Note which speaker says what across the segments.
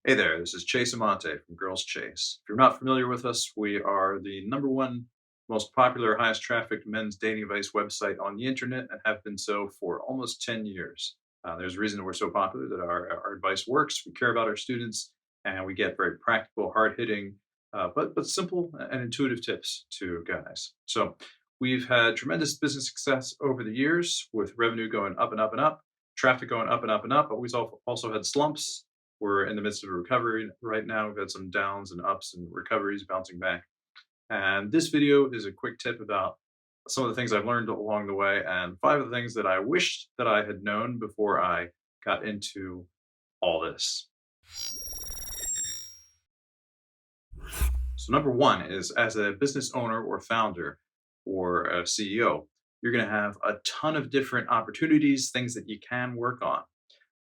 Speaker 1: Hey there, this is Chase Amante from Girls Chase. If you're not familiar with us, we are the number one most popular, highest trafficked men's dating advice website on the internet and have been so for almost 10 years. There's a reason that we're so popular that our advice works. We care about our students and we get very practical, hard hitting, but simple and intuitive tips to guys. So we've had tremendous business success over the years with revenue going up and up and up, traffic going up and up and up, but we've also had slumps. We're in the midst of a recovery right now. We've had some downs and ups and recoveries bouncing back. And this video is a quick tip about some of the things I've learned along the way and 5 of the things that I wished that I had known before I got into all this. So number 1 is as a business owner or founder or a CEO, you're going to have a ton of different opportunities, things that you can work on.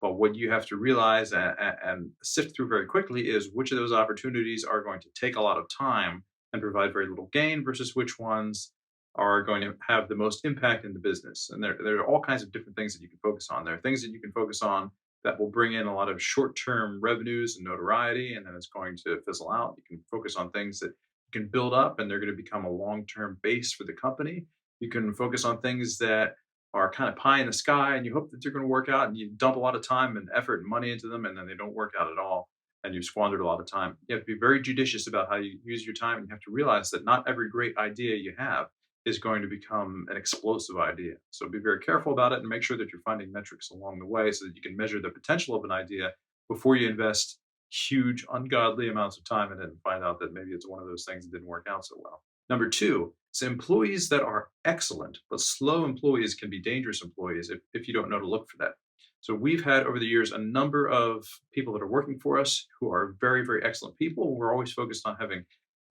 Speaker 1: But what you have to realize and sift through very quickly is which of those opportunities are going to take a lot of time and provide very little gain versus which ones are going to have the most impact in the business. And there are all kinds of different things that you can focus on. There are things that you can focus on that will bring in a lot of short-term revenues and notoriety, and then it's going to fizzle out. You can focus on things that you can build up and they're going to become a long-term base for the company. You can focus on things that are kind of pie in the sky and you hope that they're going to work out and you dump a lot of time and effort and money into them and then they don't work out at all and you've squandered a lot of time. You have to be very judicious about how you use your time and you have to realize that not every great idea you have is going to become an explosive idea. So be very careful about it and make sure that you're finding metrics along the way so that you can measure the potential of an idea before you invest huge ungodly amounts of time in it and find out that maybe it's one of those things that didn't work out so well. Number 2, so employees that are excellent, but slow employees can be dangerous employees if you don't know to look for that. So we've had over the years a number of people that are working for us who are very, very excellent people. We're always focused on having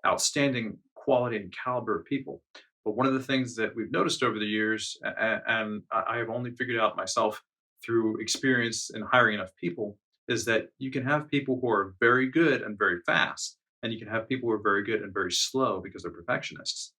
Speaker 1: outstanding quality and caliber of people. But one of the things that we've noticed over the years, and I have only figured out myself through experience in hiring enough people, is that you can have people who are very good and very fast, and you can have people who are very good and very slow because they're perfectionists.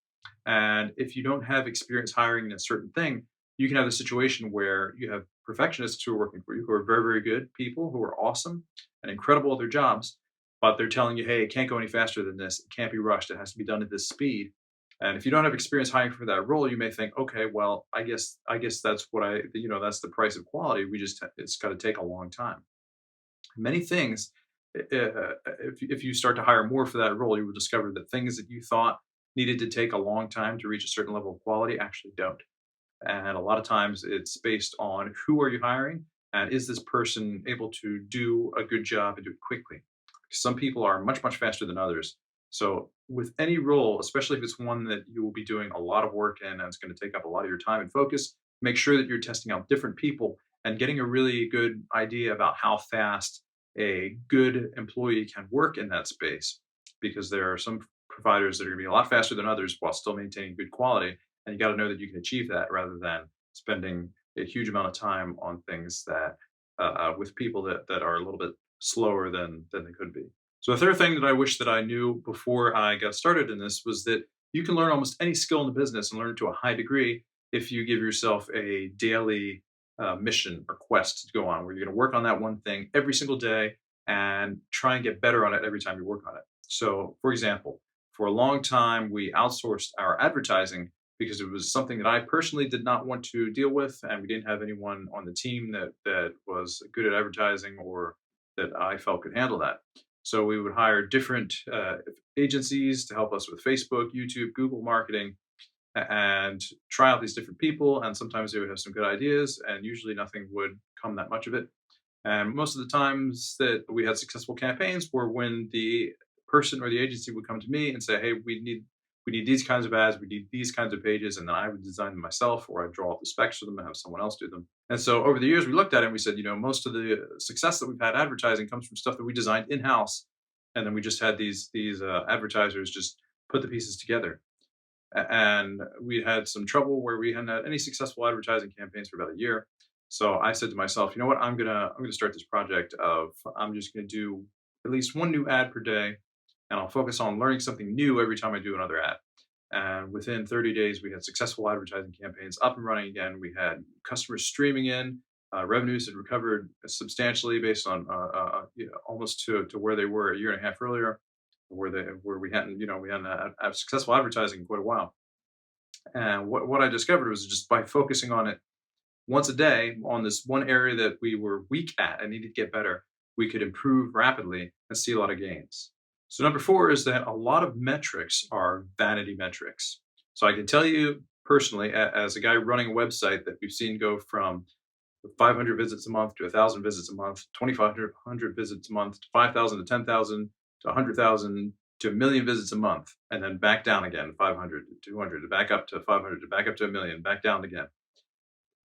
Speaker 1: And if you don't have experience hiring in a certain thing, you can have a situation where you have perfectionists who are working for you who are very, very good people who are awesome and incredible at their jobs, but they're telling you, hey, it can't go any faster than this. It can't be rushed. It has to be done at this speed. And if you don't have experience hiring for that role, you may think, okay, well, I guess that's what that's the price of quality. It's got to take a long time. Many things, if you start to hire more for that role, you will discover that things that you thought needed to take a long time to reach a certain level of quality actually don't. And a lot of times it's based on who are you hiring and is this person able to do a good job and do it quickly. Some people are much, much faster than others. So with any role, especially if it's one that you will be doing a lot of work in and it's going to take up a lot of your time and focus, make sure that you're testing out different people and getting a really good idea about how fast a good employee can work in that space. Because there are some providers that are going to be a lot faster than others while still maintaining good quality. And you got to know that you can achieve that rather than spending a huge amount of time on things that with people that are a little bit slower than they could be. So the third thing that I wish that I knew before I got started in this was that you can learn almost any skill in the business and learn it to a high degree if you give yourself a daily mission or quest to go on, where you're going to work on that one thing every single day and try and get better on it every time you work on it. So, for example, for a long time, we outsourced our advertising because it was something that I personally did not want to deal with, and we didn't have anyone on the team that was good at advertising or that I felt could handle that. So we would hire different agencies to help us with Facebook, YouTube, Google marketing, and try out these different people. And sometimes they would have some good ideas, and usually nothing would come that much of it. And most of the times that we had successful campaigns were when the person or the agency would come to me and say, "Hey, we need these kinds of ads, we need these kinds of pages," and then I would design them myself, or I'd draw up the specs for them and have someone else do them. And so over the years, we looked at it and we said, most of the success that we've had advertising comes from stuff that we designed in house, and then we just had these advertisers just put the pieces together. And we had some trouble where we hadn't had any successful advertising campaigns for about a year. So I said to myself, you know what, I'm gonna start this project of I'm just gonna do at least one new ad per day, and I'll focus on learning something new every time I do another ad. And within 30 days, we had successful advertising campaigns up and running again. We had customers streaming in. Revenues had recovered substantially based on almost to where they were a year and a half earlier, where we hadn't we hadn't had successful advertising in quite a while. And what I discovered was just by focusing on it once a day on this one area that we were weak at and needed to get better, we could improve rapidly and see a lot of gains. So number four is that a lot of metrics are vanity metrics. So I can tell you personally, as a guy running a website, that we've seen go from 500 visits a month to 1,000 visits a month, 2,500 visits a month, to 5,000 to 10,000 to 100,000 to a million visits a month, and then back down again, 500 to 200 to back up to 500 to back up to a million, back down again.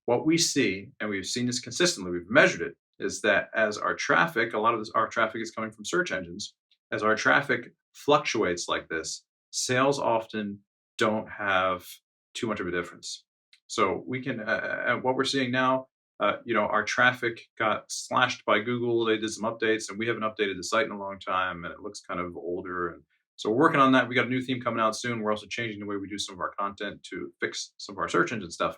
Speaker 1: What we see, and we've seen this consistently, we've measured it, is that as our traffic, a lot of our traffic is coming from search engines, as our traffic fluctuates like this, sales often don't have too much of a difference. So we can, what we're seeing now, our traffic got slashed by Google. They did some updates, and we haven't updated the site in a long time, and it looks kind of older. And so we're working on that. We got a new theme coming out soon. We're also changing the way we do some of our content to fix some of our search engine stuff.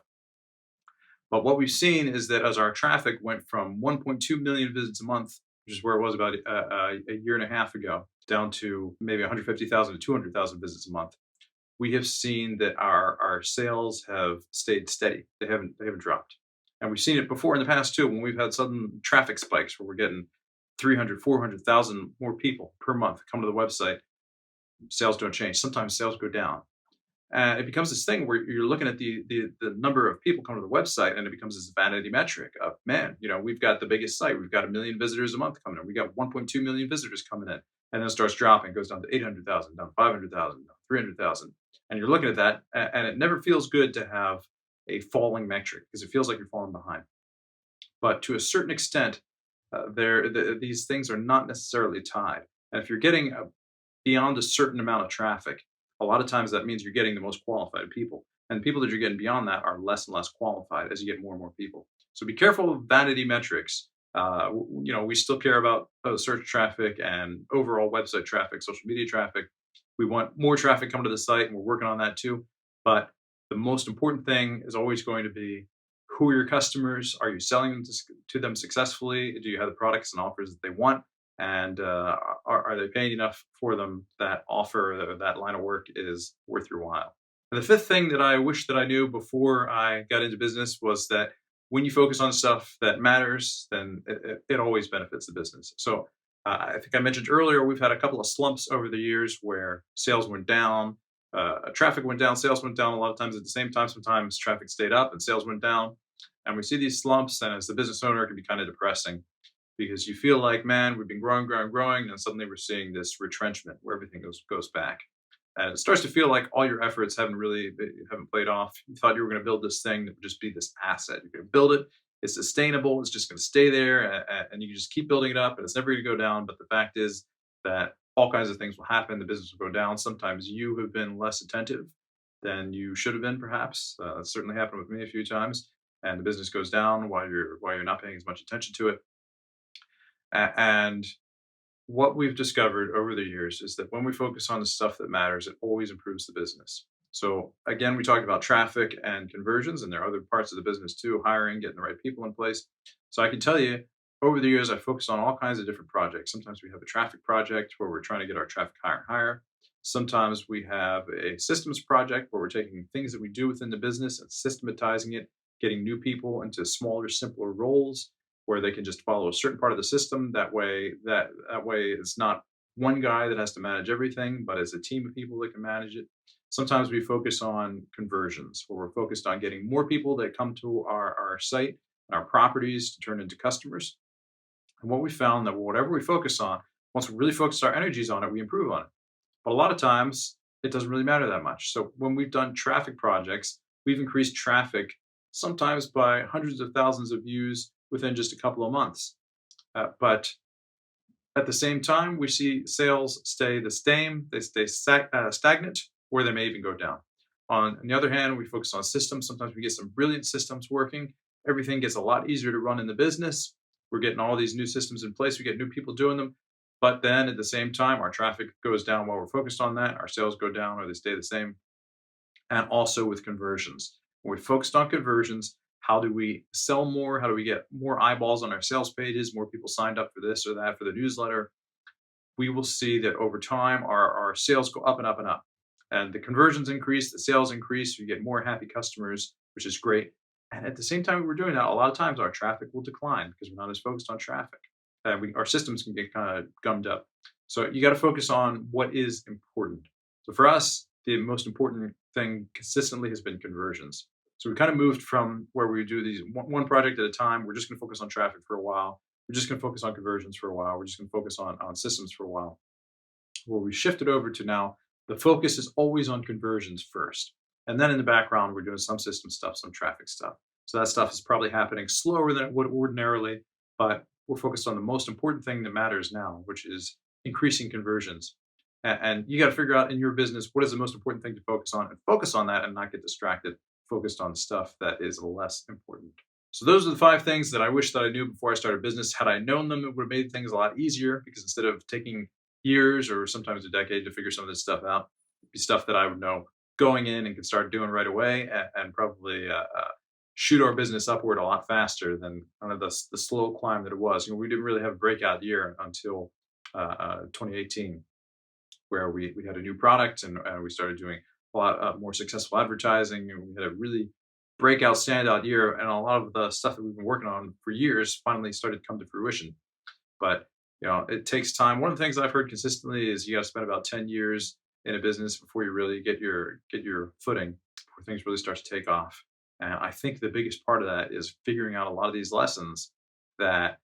Speaker 1: But what we've seen is that as our traffic went from 1.2 million visits a month, which is where it was about a year and a half ago, down to maybe 150,000 to 200,000 visits a month, we have seen that our sales have stayed steady. They haven't dropped. And we've seen it before in the past too, when we've had sudden traffic spikes where we're getting 300, 400,000 more people per month come to the website. Sales don't change. Sometimes sales go down. And it becomes this thing where you're looking at the number of people come to the website, and it becomes this vanity metric of, man, we've got the biggest site. We've got a million visitors a month coming in. We got 1.2 million visitors coming in. And then it starts dropping, goes down to 800,000, down to 500,000, down to 300,000. And you're looking at that, and it never feels good to have a falling metric because it feels like you're falling behind. But to a certain extent, these things are not necessarily tied. And if you're getting beyond a certain amount of traffic, a lot of times that means you're getting the most qualified people. And the people that you're getting beyond that are less and less qualified as you get more and more people. So be careful of vanity metrics. We still care about search traffic and overall website traffic, social media traffic. We want more traffic coming to the site, and we're working on that too. But the most important thing is always going to be, who are your customers? Are you selling them to them successfully? Do you have the products and offers that they want? And are they paying enough for them that offer or that line of work is worth your while? And the fifth thing that I wish that I knew before I got into business was that when you focus on stuff that matters, then it always benefits the business. So I think I mentioned earlier, we've had a couple of slumps over the years where sales went down, traffic went down, sales went down a lot of times at the same time. Sometimes traffic stayed up and sales went down. And we see these slumps, and as the business owner, it can be kind of depressing because you feel like, man, we've been growing, growing, growing, and suddenly we're seeing this retrenchment where everything goes back. And it starts to feel like all your efforts haven't played off. You thought you were going to build this thing that would just be this asset. You're going to build it. It's sustainable. It's just going to stay there, and you can just keep building it up, and it's never going to go down. But the fact is that all kinds of things will happen. The business will go down. Sometimes you have been less attentive than you should have been, perhaps. That's certainly happened with me a few times. And the business goes down while you're not paying as much attention to it. And what we've discovered over the years is that when we focus on the stuff that matters, it always improves the business. So again, we talked about traffic and conversions, and there are other parts of the business too, hiring, getting the right people in place. So I can tell you, over the years, I focused on all kinds of different projects. Sometimes we have a traffic project where we're trying to get our traffic higher and higher. Sometimes we have a systems project where we're taking things that we do within the business and systematizing it, getting new people into smaller, simpler roles where they can just follow a certain part of the system. That way it's not one guy that has to manage everything, but it's a team of people that can manage it. Sometimes we focus on conversions, where we're focused on getting more people that come to our site and our properties to turn into customers. And what we found that whatever we focus on, once we really focus our energies on it, we improve on it. But a lot of times it doesn't really matter that much. So when we've done traffic projects, we've increased traffic sometimes by hundreds of thousands of views within just a couple of months. But at the same time, we see sales stay the same, they stay stagnant, or they may even go down. On the other hand, we focus on systems. Sometimes we get some brilliant systems working. Everything gets a lot easier to run in the business. We're getting all these new systems in place. We get new people doing them. But then at the same time, our traffic goes down while we're focused on that. Our sales go down or they stay the same. And also with conversions. When we focused on conversions, How do we sell more? How do we get more eyeballs on our sales pages? More people signed up for this or that for the newsletter. We will see that over time our sales go up and up and up. And the conversions increase, the sales increase, you get more happy customers, which is great. And at the same time we're doing that, a lot of times our traffic will decline because we're not as focused on traffic. And our systems can get kind of gummed up. So you got to focus on what is important. So for us, the most important thing consistently has been conversions. So we kind of moved from where we do these one project at a time. We're just going to focus on traffic for a while. We're just going to focus on conversions for a while. We're just going to focus on systems for a while. Where we shifted over to now, the focus is always on conversions first. And then in the background, we're doing some system stuff, some traffic stuff. So that stuff is probably happening slower than it would ordinarily, but we're focused on the most important thing that matters now, which is increasing conversions. And you got to figure out in your business what is the most important thing to focus on, and focus on that and not get distracted, focused on stuff that is less important. So those are the 5 things that I wish that I knew before I started business. Had I known them, it would have made things a lot easier, because instead of taking years or sometimes a decade to figure some of this stuff out, it'd be stuff that I would know going in and could start doing right away, and probably shoot our business upward a lot faster than kind of the slow climb that it was. We didn't really have a breakout year until 2018, where we had a new product, and we started doing a lot more successful advertising, and we had a really breakout standout year, and a lot of the stuff that we've been working on for years finally started to come to fruition. But it takes time. One of the things I've heard consistently is you got to spend about 10 years in a business before you really get your footing, before things really start to take off. And I think the biggest part of that is figuring out a lot of these lessons that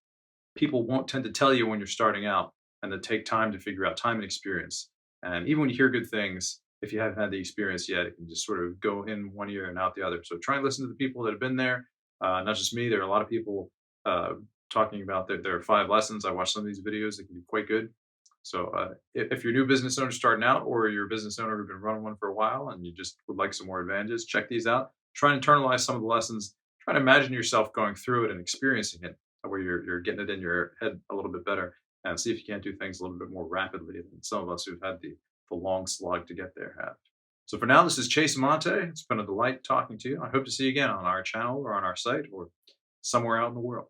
Speaker 1: people won't tend to tell you when you're starting out, and that take time to figure out, time and experience. And even when you hear good things, if you haven't had the experience yet, it can just sort of go in one ear and out the other. So try and listen to the people that have been there. Not just me. There are a lot of people talking about their 5 lessons. I watched some of these videos that can be quite good. So if you're a new business owner starting out, or you're a business owner who's been running one for a while and you just would like some more advantages, check these out. Try and internalize some of the lessons. Try to imagine yourself going through it and experiencing it, where you're getting it in your head a little bit better, and see if you can't do things a little bit more rapidly than some of us who've had the long slog to get there have. So for now, this is Chase Amante. It's been a delight talking to you. I hope to see you again on our channel or on our site or somewhere out in the world.